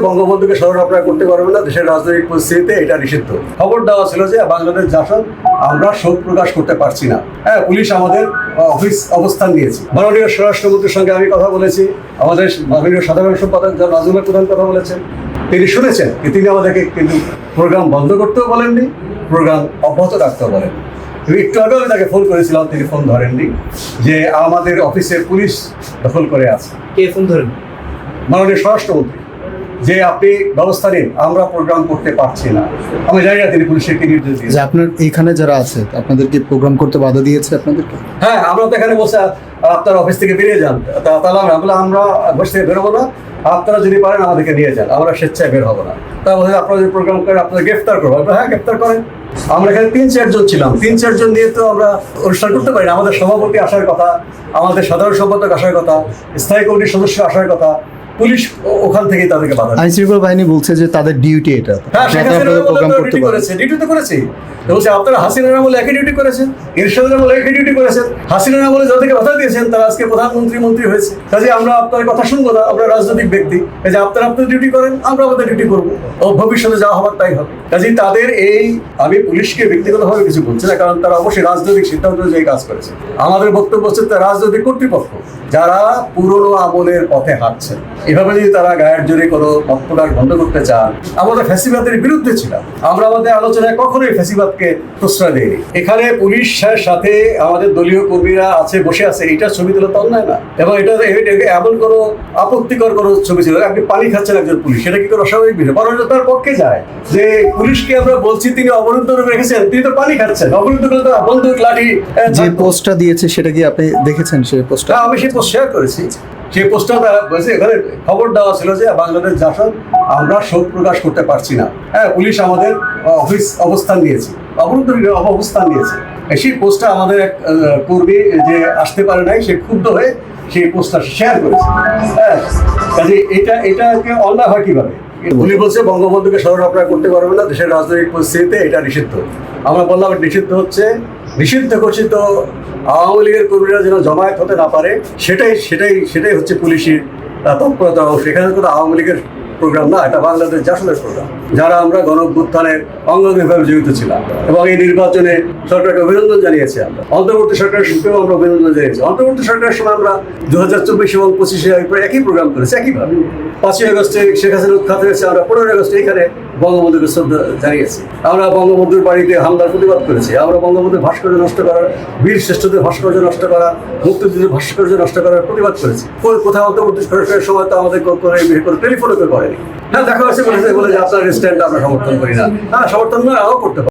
বঙ্গবন্ধুকে স্মরণ আপনারা করতে পারবেন না, দেশের রাজনৈতিক পরিস্থিতিতে এটা নিষিদ্ধ। খবর দেওয়া ছিল যে বাংলাদেশ জাসদ আমরা শোক প্রকাশ করতে পারছি না। হ্যাঁ, পুলিশ আমাদের অফিস অবস্থান নিয়েছে। মাননীয় স্বরাষ্ট্রমন্ত্রীর সঙ্গে আমি কথা বলেছি, আমাদের মাননীয় সাধারণ সম্পাদক নাজমুল প্রধান কথা বলেছেন। তিনি শুনেছেন যে তিনি আমাদেরকে কিন্তু প্রোগ্রাম বন্ধ করতেও বলেননি, প্রোগ্রাম অব্যাহত রাখতেও বলেন। একটু আগেও আমি তাকে ফোন করেছিলাম, তিনি ফোন ধরেননি, যে আমাদের অফিসে পুলিশ দখল করে আছে। কে ফোন ধরেন? মাননীয় স্বরাষ্ট্রমন্ত্রী, যে আপনি ব্যবস্থা নিন, আমরা প্রোগ্রাম করতে পারছি না। আমি জানি না তিনি পুলিশের কি নির্দেশ দিয়েছেন। যে আপনার এইখানে যারা আছে আপনাদেরকে প্রোগ্রাম করতে বাধা দিয়েছে আপনাদেরকে? হ্যাঁ, আমরা তো এখানে বসে আপনার অফিস থেকে বেরিয়ে যান, তাহলে আমরা বসে থেকে বেরোবো না। আপনারা যদি পারেন আমাদেরকে নিয়ে যান, আমরা স্বেচ্ছায় বের হবো না। তারপরে আপনারা যদি প্রোগ্রাম করেন আপনাদের গ্রেফতার করবো। হ্যাঁ, গ্রেফতার করেন। আমরা এখানে 3-4 জন ছিলাম, 3-4 জন দিয়ে তো আমরা অনুষ্ঠান করতে পারি না। আমাদের সভাপতি আসার কথা, আমাদের সাধারণ সম্পাদক আসার কথা, স্থায়ী কমিটির সদস্য আসার কথা, পুলিশ ওখান থেকেই তাদেরকে বাধা। আইন শৃঙ্খলা বাহিনী বলছে যে তাদের ডিউটি এটা। হ্যাঁ, প্রোগ্রাম করতে পারেন। ডিউটি তো করেছি। বলছে আপনারা হাসিনার আমলে একই ডিউটি করেছেন, এরশাদের আমলে একই ডিউটি করেছেন। হাসিনার আমলে যাদেরকে বাধা দিয়েছেন তারা আজকে প্রধানমন্ত্রী মন্ত্রী হয়েছে। কাজে আমরা আপনার কথা শুনবো না, আমরা রাজনৈতিক ব্যক্তি। কাজে আপনারা আপনাদের ডিউটি করেন, আমরা আমাদের ডিউটি করবো। ও ভবিষ্যতে যা হবার তাই হবে। কাজে তাদের এই, আমি পুলিশকে ব্যক্তিগতভাবে কিছু বলছি না, কারণ তারা অবশ্যই রাজনৈতিক সিদ্ধান্ত অনুযায়ী কাজ করেছে। আমাদের বক্তব্য হচ্ছে তারা রাজনৈতিক কর্তৃপক্ষ যারা পুরনো আমলের পথে হাঁটছেন। এভাবে যদি তারা গায়ের জোরে কোনো মত প্রকাশ বন্ধ করতে চান, আমাদের ফ্যাসিবাদের বিরুদ্ধে ছিলাম। আমরা আমাদের আলোচনায় কখনোই ফ্যাসিবাদকে প্রশ্রয় দেয়নি। এখানে পুলিশের সাথে আমাদের দলীয় কর্মীরা আছে, বসে আছে, এটা ছবি তোলা তো অন্যায় না। এবং এটা এমন কোনো আপত্তিকর কোনো ছবি ছিল। আপনি পানি খাচ্ছেন একজন পুলিশ, সেটা কি কোনো অস্বাভাবিক বিষয়? বরং তার পক্ষে যায় যে পুলিশকে আমরা বলছি তিনি অবরুদ্ধ রেখেছেন, তিনি তো পানি খাচ্ছেন। অবরুদ্ধ করে তো বন্দুক লাঠি। যে পোস্টটা দিয়েছে সেটা কি আপনি দেখেছেন? সেই পোস্টটা আমি সেই পোস্ট শেয়ার করেছি। সেই পোস্টটা বলছে এখানে খবর দেওয়া ছিল যে বাংলাদেশ জাসদ আমরা শোক প্রকাশ করতে পারছি না। হ্যাঁ, পুলিশ আমাদের অফিস অবস্থান নিয়েছে, অবরুদ্ধ অবস্থান নিয়েছে। সেই পোস্টটা আমাদের এক কর্মী যে আসতে পারে নাই, সে ক্ষুব্ধ হয়ে সেই পোস্টটা শেয়ার করেছে। হ্যাঁ, কাজে এটাকে অন্যায় হয় কিভাবে? পুলিশ বলছে বঙ্গবন্ধুকে স্মরণ আপনারা করতে পারবেন না, দেশের রাজনৈতিক পরিস্থিতিতে এটা নিষিদ্ধ। আমরা বললাম নিষিদ্ধ হচ্ছে, নিষিদ্ধ করছি তো আওয়ামী লীগের কর্মীরা যেন জমায়েত হতে না পারে, সেটাই হচ্ছে পুলিশের তৎপরতা। সেখানে কোনো আওয়ামী লীগের প্রোগ্রাম না, এটা বাংলাদেশ জাসদের প্রোগ্রাম। যারা আমরা গণ-অভ্যুত্থানের অঙ্গনভাবে জড়িত ছিলাম এবং এই নির্বাচনে সরকারকে অভিনন্দন জানিয়েছি। আমরা অন্তর্বর্তী সরকারের সূত্রেও আমরা অভিনন্দন জানিয়েছি। অন্তর্বর্তী সরকারের সময় আমরা 2024 এবং 25 একই প্রোগ্রাম করেছি, একইভাবে। 5ই আগস্টে শেখ হাসিনা উৎখাত হয়েছে, আমরা 15 আগস্টে এখানে বঙ্গবন্ধুকে শ্রদ্ধা জানিয়েছি। আমরা বঙ্গবন্ধুর বাড়িতে হামলার প্রতিবাদ করেছি। আমরা বঙ্গবন্ধুর ভাস্কর্য নষ্ট করার, বীর শ্রেষ্ঠদের ভাস্কর্য নষ্ট করা, মুক্তিযুদ্ধের ভাস্কর্য নষ্ট করার প্রতিবাদ করেছি। কোথাও অন্তর্বর্তী সরকারের সময় তো আমাদের টেলিফোনও করেনি। হ্যাঁ, দেখা হয়েছে বলে যে আপনার স্ট্যান্ড আমরা সমর্থন করি না। হ্যাঁ, সমর্থন নাও করতে পারি।